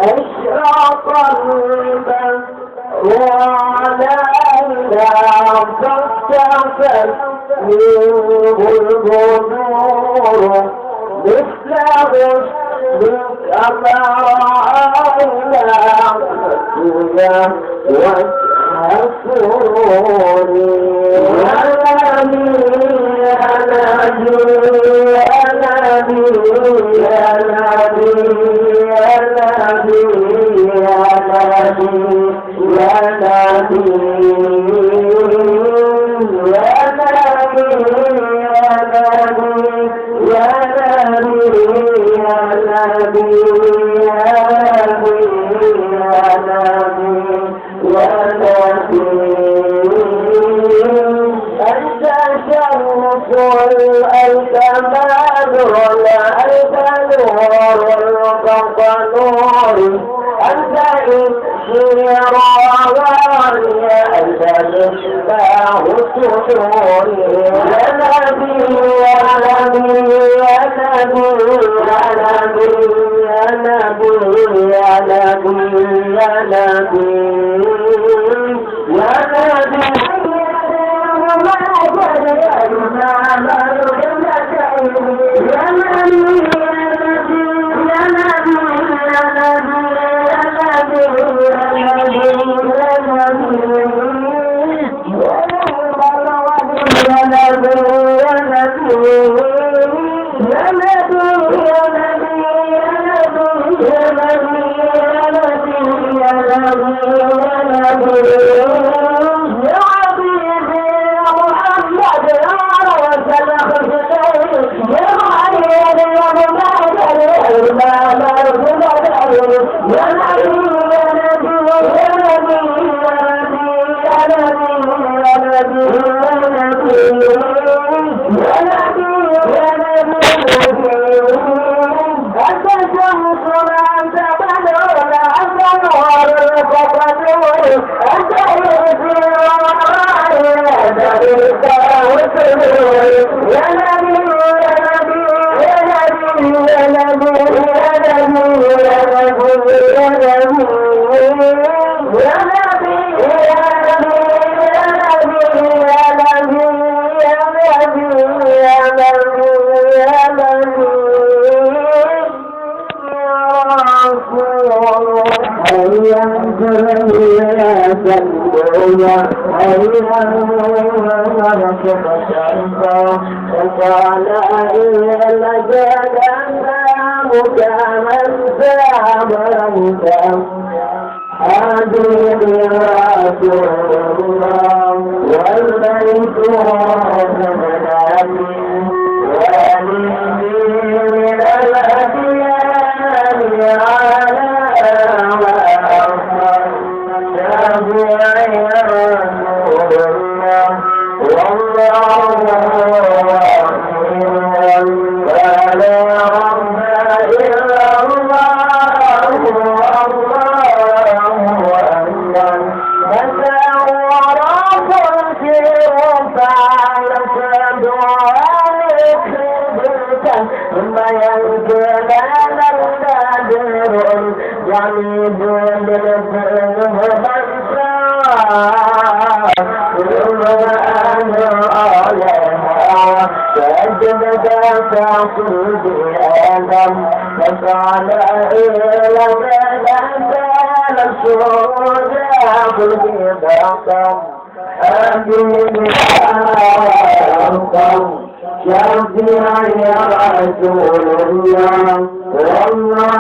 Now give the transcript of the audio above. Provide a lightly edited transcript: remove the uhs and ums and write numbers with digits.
أشرق البدر وعلينا فاكتفت منه البدور مثل غصنك أما رأينا فتنا وجه سروري يا نبي يا نبي يا نبي يا نبي يا نبي يا نبي أنت إكسير وغالية أنت مصباح سروري يا نبي يا نبي يا نبي يا نبي يا نبي يا نبي يا نبي يا نبي وقال إن جدنا مكامل هذه رسول الله والبيت ومنامي ولي من الأديان على ما أفضل شافعي رسول الله والله ثم ينزل على النادر جميل بالفعل والإنسان ثم أنا عليها فأجد تعصيب آدم فقال إلى كان الشهود يأخذ بطم أبي شافعي يا رسول الله والله